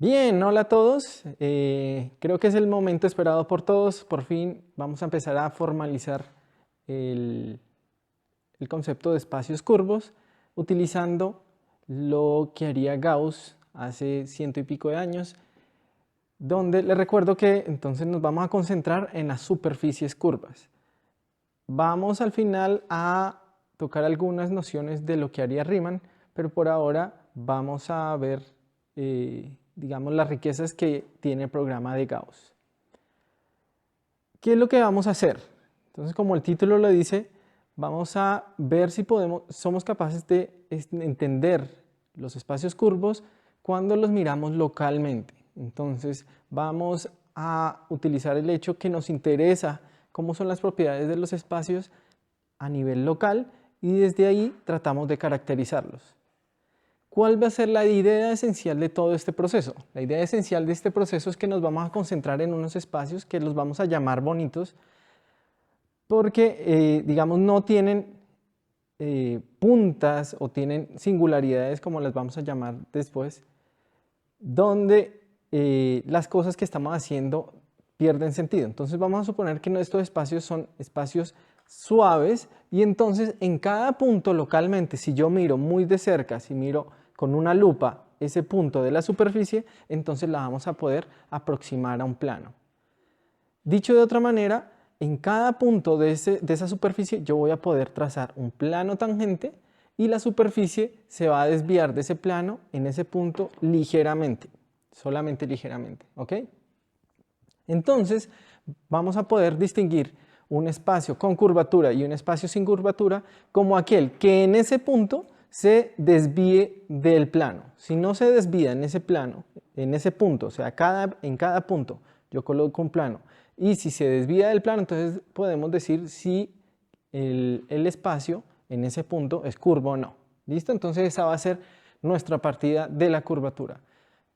Bien, hola a todos. Creo que es el momento esperado por todos. Por fin vamos a empezar a formalizar el, el concepto de espacios curvos utilizando lo que haría Gauss hace ciento y pico de años, donde les recuerdo que entonces nos vamos a concentrar en las superficies curvas. Vamos al final a tocar algunas nociones de lo que haría Riemann, pero por ahora vamos a ver digamos, las riquezas que tiene el programa de Gauss. ¿Qué es lo que vamos a hacer? Entonces, como el título lo dice, vamos a ver si somos capaces de entender los espacios curvos cuando los miramos localmente. Entonces, vamos a utilizar el hecho que nos interesa cómo son las propiedades de los espacios a nivel local y desde ahí tratamos de caracterizarlos. ¿Cuál va a ser la idea esencial de todo este proceso? La idea esencial de este proceso es que nos vamos a concentrar en unos espacios que los vamos a llamar bonitos porque, digamos, no tienen puntas o tienen singularidades, como las vamos a llamar después, donde las cosas que estamos haciendo pierden sentido. Entonces vamos a suponer que estos espacios son espacios suaves y entonces en cada punto localmente, si yo miro muy de cerca, si miro con una lupa ese punto de la superficie, entonces la vamos a poder aproximar a un plano. Dicho de otra manera, en cada punto de esa superficie yo voy a poder trazar un plano tangente y la superficie se va a desviar de ese plano en ese punto ligeramente, solamente ligeramente, ¿ok? Entonces vamos a poder distinguir un espacio con curvatura y un espacio sin curvatura como aquel que en ese punto se desvíe del plano. Si no se desvía en ese plano, en ese punto, o sea, en cada punto yo coloco un plano y si se desvía del plano, entonces podemos decir si el espacio en ese punto es curvo o no. ¿Listo? Entonces esa va a ser nuestra partida de la curvatura.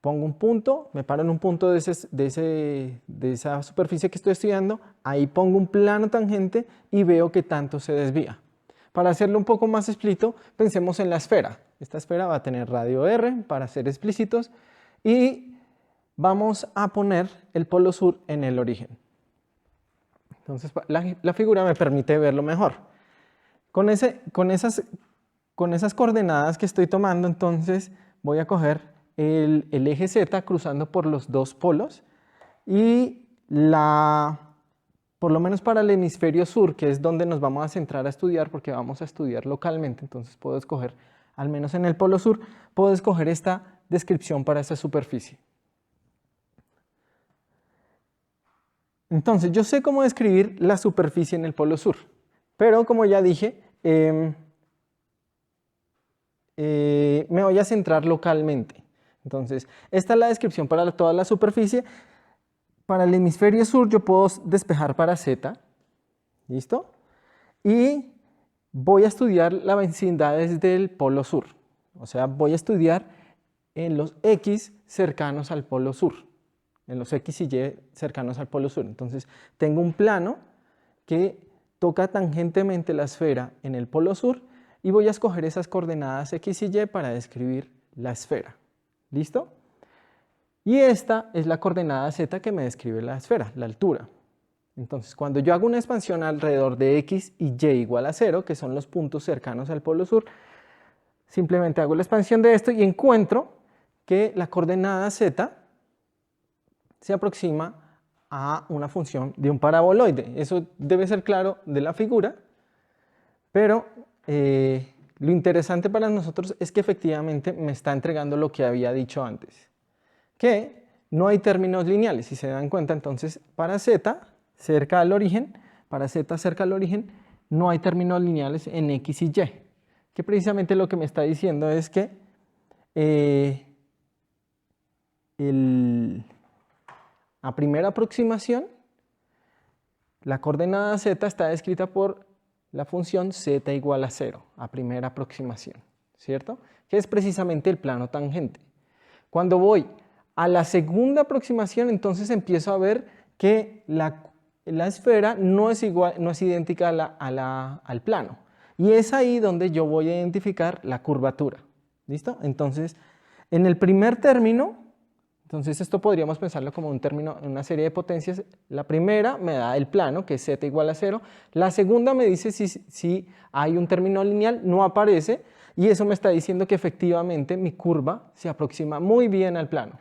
Pongo un punto, me paro en un punto de esa superficie que estoy estudiando, ahí pongo un plano tangente y veo que tanto se desvía. Para hacerlo un poco más explícito, pensemos en la esfera. Esta esfera va a tener radio R, para ser explícitos, y vamos a poner el polo sur en el origen. Entonces la figura me permite verlo mejor. Con esas coordenadas que estoy tomando, entonces voy a coger el eje Z cruzando por los dos polos y por lo menos para el hemisferio sur, que es donde nos vamos a centrar a estudiar porque vamos a estudiar localmente, entonces puedo escoger, al menos en el polo sur, puedo escoger esta descripción para esa superficie. Entonces, yo sé cómo describir la superficie en el polo sur, pero como ya dije, me voy a centrar localmente. Entonces, esta es la descripción para toda la superficie. Para el hemisferio sur yo puedo despejar para Z, ¿listo? Y voy a estudiar las vecindades del polo sur. O sea, voy a estudiar en los X cercanos al polo sur, en los X y Y cercanos al polo sur. Entonces, tengo un plano que toca tangentemente la esfera en el polo sur y voy a escoger esas coordenadas X y Y para describir la esfera. ¿Listo? Y esta es la coordenada Z que me describe la esfera, la altura. Entonces, cuando yo hago una expansión alrededor de X y Y igual a 0, que son los puntos cercanos al polo sur, simplemente hago la expansión de esto y encuentro que la coordenada Z se aproxima a una función de un paraboloide. Eso debe ser claro de la figura, pero lo interesante para nosotros es que efectivamente me está entregando lo que había dicho antes, que no hay términos lineales. Si se dan cuenta, entonces para Z cerca al origen, no hay términos lineales en X y Y, que precisamente lo que me está diciendo es que a primera aproximación, la coordenada Z está descrita por la función Z igual a 0, a primera aproximación, ¿cierto? Que es precisamente el plano tangente. Cuando voy a la segunda aproximación, entonces empiezo a ver que la esfera no es idéntica al plano. Y es ahí donde yo voy a identificar la curvatura. ¿Listo? Entonces, en el primer término, Entonces esto podríamos pensarlo como un término, una serie de potencias. La primera me da el plano, que es z igual a 0. La segunda me dice si hay un término lineal, no aparece, y eso me está diciendo que efectivamente mi curva se aproxima muy bien al plano.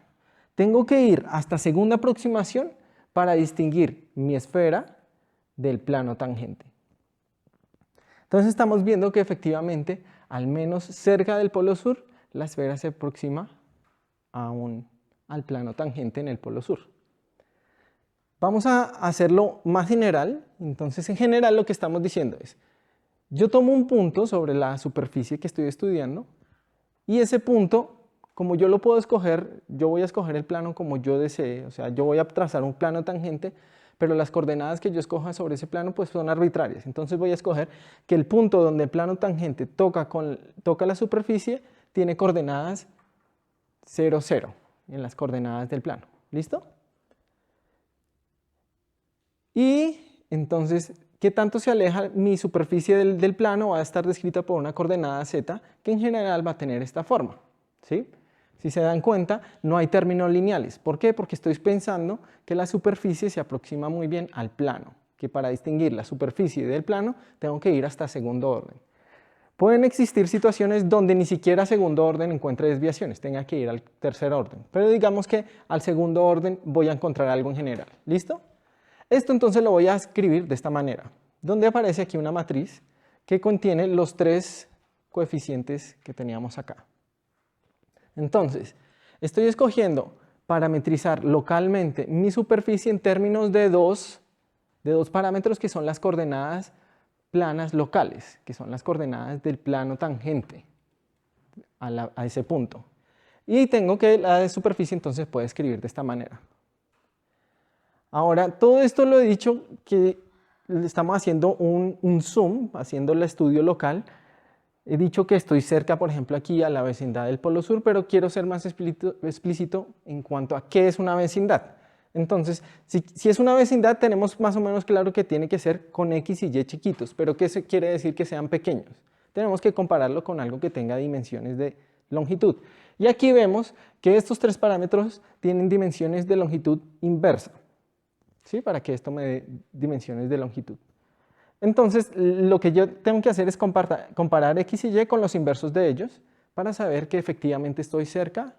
Tengo que ir hasta segunda aproximación para distinguir mi esfera del plano tangente. Entonces estamos viendo que efectivamente, al menos cerca del polo sur, la esfera se aproxima al plano tangente en el polo sur. Vamos a hacerlo más general. Entonces, en general lo que estamos diciendo es, yo tomo un punto sobre la superficie que estoy estudiando y ese punto, como yo lo puedo escoger, yo voy a escoger el plano como yo desee, o sea, yo voy a trazar un plano tangente, pero las coordenadas que yo escoja sobre ese plano pues son arbitrarias. Entonces voy a escoger que el punto donde el plano tangente toca la superficie tiene coordenadas 0, 0 en las coordenadas del plano. ¿Listo? Y entonces, ¿qué tanto se aleja mi superficie del plano? Va a estar descrita por una coordenada z, que en general va a tener esta forma, ¿sí? Si se dan cuenta, no hay términos lineales. ¿Por qué? Porque estoy pensando que la superficie se aproxima muy bien al plano, que para distinguir la superficie del plano tengo que ir hasta segundo orden. Pueden existir situaciones donde ni siquiera segundo orden encuentre desviaciones, tenga que ir al tercer orden, pero digamos que al segundo orden voy a encontrar algo en general. ¿Listo? Esto entonces lo voy a escribir de esta manera, donde aparece aquí una matriz que contiene los tres coeficientes que teníamos acá. Entonces, estoy escogiendo parametrizar localmente mi superficie en términos de dos parámetros que son las coordenadas planas locales, que son las coordenadas del plano tangente a ese punto. Y tengo que la de superficie entonces puede escribir de esta manera. Ahora, todo esto lo he dicho que estamos haciendo un zoom, haciendo el estudio local. He dicho que estoy cerca, por ejemplo, aquí a la vecindad del Polo Sur, pero quiero ser más explícito en cuanto a qué es una vecindad. Entonces, si es una vecindad, tenemos más o menos claro que tiene que ser con X y Y chiquitos, pero ¿qué quiere decir que sean pequeños? Tenemos que compararlo con algo que tenga dimensiones de longitud. Y aquí vemos que estos tres parámetros tienen dimensiones de longitud inversa, ¿sí? Para que esto me dé dimensiones de longitud. Entonces, lo que yo tengo que hacer es comparar X y Y con los inversos de ellos para saber que efectivamente estoy cerca,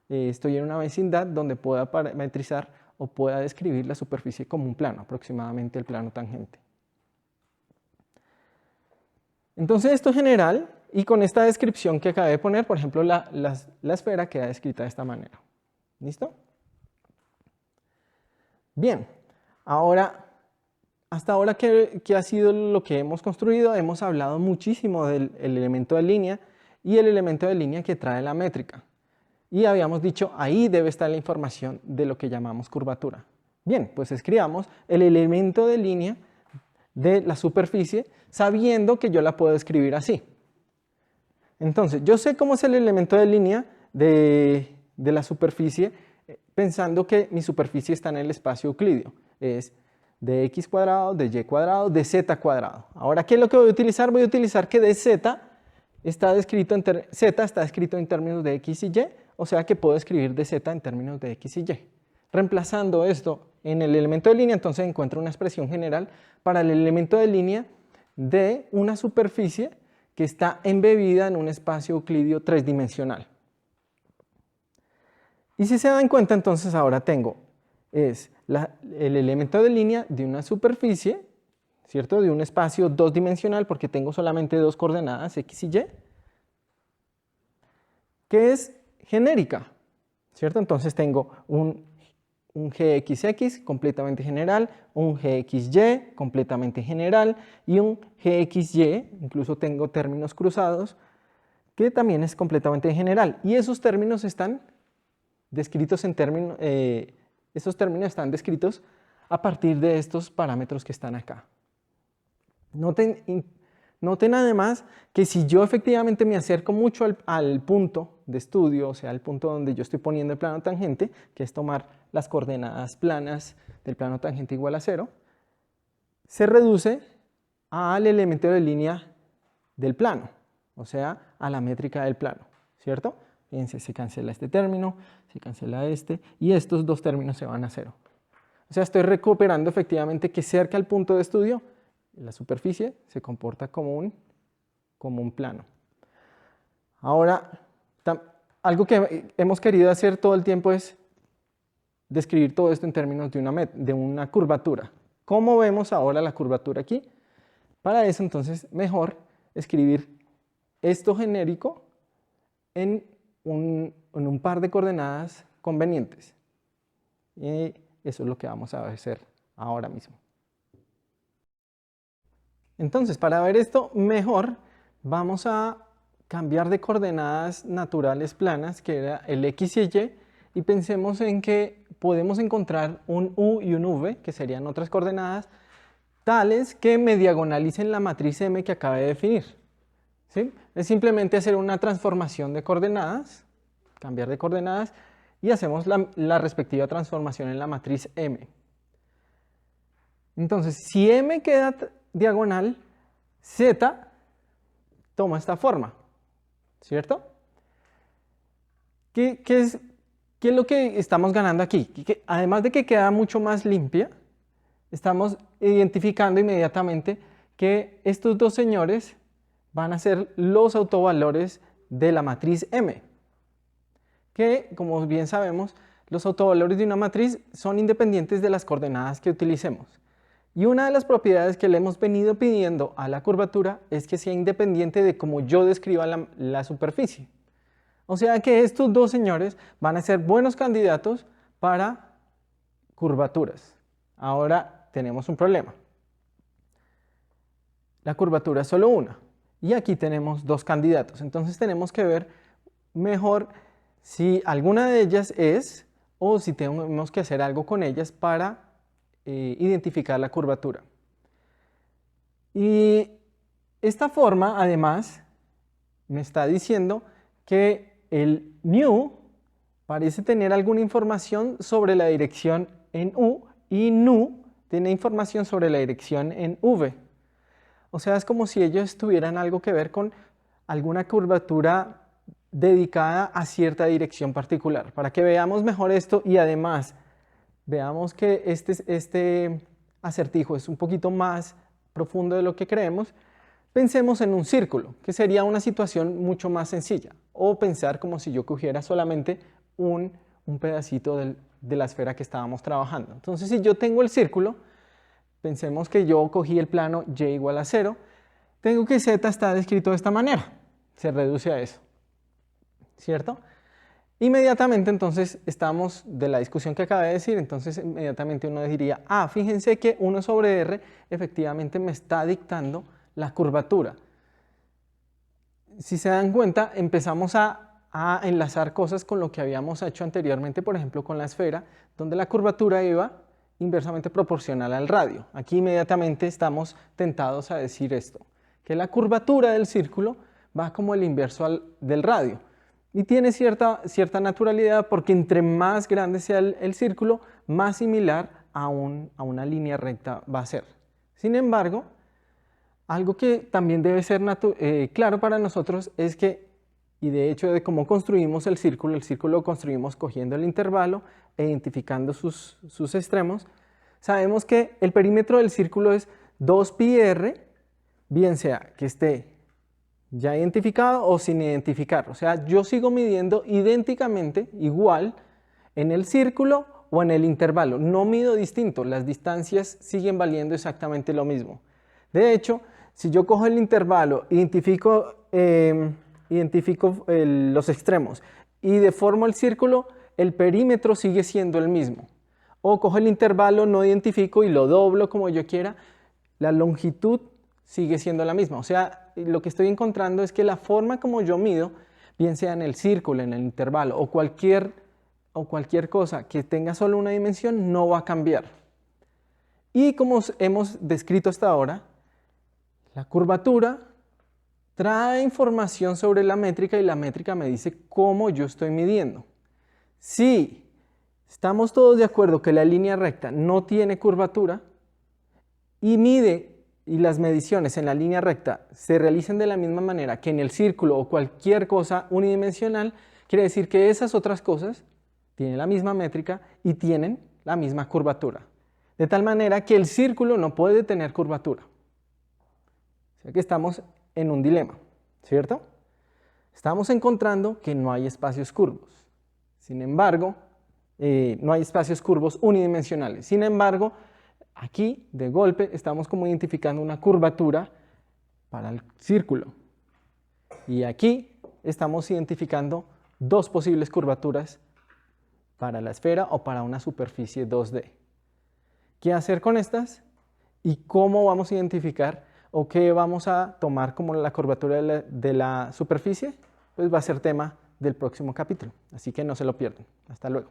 estoy en una vecindad donde pueda parametrizar o pueda describir la superficie como un plano, aproximadamente el plano tangente. Entonces, esto es general y con esta descripción que acabé de poner, por ejemplo, la esfera queda descrita de esta manera. ¿Listo? Bien, ahora... Hasta ahora, ¿qué ha sido lo que hemos construido? Hemos hablado muchísimo del elemento de línea y el elemento de línea que trae la métrica. Y habíamos dicho, ahí debe estar la información de lo que llamamos curvatura. Bien, pues escribamos el elemento de línea de la superficie sabiendo que yo la puedo escribir así. Entonces, yo sé cómo es el elemento de línea de la superficie pensando que mi superficie está en el espacio euclidio. Es de x cuadrado, de y cuadrado, de z cuadrado. Ahora, ¿qué es lo que voy a utilizar? Voy a utilizar que de z está descrito en términos de x y y, o sea que puedo escribir de z en términos de x y y. Reemplazando esto en el elemento de línea, entonces encuentro una expresión general para el elemento de línea de una superficie que está embebida en un espacio euclidio tridimensional. Y si se dan cuenta, entonces ahora tengo el elemento de línea de una superficie, ¿cierto? De un espacio dos dimensional, porque tengo solamente dos coordenadas, x y y, que es genérica, ¿cierto? Entonces tengo un gxx completamente general, un gxy completamente general y un gxy, incluso tengo términos cruzados, que también es completamente general. Y esos términos están descritos esos términos están descritos a partir de estos parámetros que están acá. Noten además que si yo efectivamente me acerco mucho al punto de estudio, o sea, al punto donde yo estoy poniendo el plano tangente, que es tomar las coordenadas planas del plano tangente igual a 0, se reduce al elemento de línea del plano, o sea, a la métrica del plano, ¿cierto? fíjense, se cancela este término, se cancela este, y estos dos términos se van a 0. O sea, estoy recuperando efectivamente que cerca al punto de estudio, la superficie se comporta como un plano. Ahora, algo que hemos querido hacer todo el tiempo es describir todo esto en términos de una curvatura. ¿Cómo vemos ahora la curvatura aquí? Para eso, entonces, mejor escribir esto genérico en un par de coordenadas convenientes. Y eso es lo que vamos a hacer ahora mismo. Entonces, para ver esto mejor, vamos a cambiar de coordenadas naturales planas, que era el x y y, y pensemos en que podemos encontrar un u y un v, que serían otras coordenadas, tales que me diagonalicen la matriz M que acabé de definir. ¿Sí? Es simplemente hacer una transformación de coordenadas, cambiar de coordenadas, y hacemos la respectiva transformación en la matriz M. Entonces, si M queda diagonal, Z toma esta forma, ¿cierto? ¿Qué es lo que estamos ganando aquí? Que además de que queda mucho más limpia, estamos identificando inmediatamente que estos dos señores van a ser los autovalores de la matriz M, que, como bien sabemos, los autovalores de una matriz son independientes de las coordenadas que utilicemos. Y una de las propiedades que le hemos venido pidiendo a la curvatura es que sea independiente de cómo yo describa la superficie. O sea que estos dos señores van a ser buenos candidatos para curvaturas. Ahora tenemos un problema. La curvatura es solo una. Y aquí tenemos dos candidatos. Entonces tenemos que ver mejor si alguna de ellas es o si tenemos que hacer algo con ellas para identificar la curvatura. Y esta forma, además, me está diciendo que el mu parece tener alguna información sobre la dirección en u y nu tiene información sobre la dirección en v. O sea, es como si ellos tuvieran algo que ver con alguna curvatura dedicada a cierta dirección particular. Para que veamos mejor esto y además veamos que este acertijo es un poquito más profundo de lo que creemos, pensemos en un círculo, que sería una situación mucho más sencilla. O pensar como si yo cogiera solamente un pedacito de la esfera que estábamos trabajando. Entonces, si yo tengo el círculo, pensemos que yo cogí el plano y igual a 0, tengo que z está descrito de esta manera, se reduce a eso, ¿cierto? Inmediatamente entonces estamos de la discusión que acabé de decir, entonces inmediatamente uno diría, fíjense que 1 sobre r efectivamente me está dictando la curvatura. Si se dan cuenta, empezamos a enlazar cosas con lo que habíamos hecho anteriormente, por ejemplo con la esfera, donde la curvatura iba inversamente proporcional al radio. Aquí inmediatamente estamos tentados a decir esto, que la curvatura del círculo va como el inverso del radio. Y tiene cierta naturalidad porque entre más grande sea el círculo, más similar a una línea recta va a ser. Sin embargo, algo que también debe ser claro para nosotros es que, y de hecho de cómo construimos el círculo lo construimos cogiendo el intervalo e identificando sus extremos, sabemos que el perímetro del círculo es 2πr, bien sea que esté ya identificado o sin identificar. O sea, yo sigo midiendo idénticamente, igual, en el círculo o en el intervalo. No mido distinto, las distancias siguen valiendo exactamente lo mismo. De hecho, si yo cojo el intervalo, identifico los extremos y deformo el círculo, el perímetro sigue siendo el mismo. O cojo el intervalo, no identifico y lo doblo como yo quiera, la longitud sigue siendo la misma. O sea, lo que estoy encontrando es que la forma como yo mido, bien sea en el círculo, en el intervalo o cualquier cosa que tenga solo una dimensión, no va a cambiar. Y como hemos descrito hasta ahora, la curvatura trae información sobre la métrica y la métrica me dice cómo yo estoy midiendo. Si estamos todos de acuerdo que la línea recta no tiene curvatura y las mediciones en la línea recta se realicen de la misma manera que en el círculo o cualquier cosa unidimensional, quiere decir que esas otras cosas tienen la misma métrica y tienen la misma curvatura. De tal manera que el círculo no puede tener curvatura. O sea que estamos en un dilema, ¿cierto? Estamos encontrando que no hay espacios curvos. Sin embargo, no hay espacios curvos unidimensionales. Sin embargo, aquí de golpe estamos como identificando una curvatura para el círculo. Y aquí estamos identificando dos posibles curvaturas para la esfera o para una superficie 2D. ¿Qué hacer con estas? ¿Y cómo vamos a identificar o qué vamos a tomar como la curvatura de la superficie? Pues va a ser tema del próximo capítulo, así que no se lo pierdan. Hasta luego.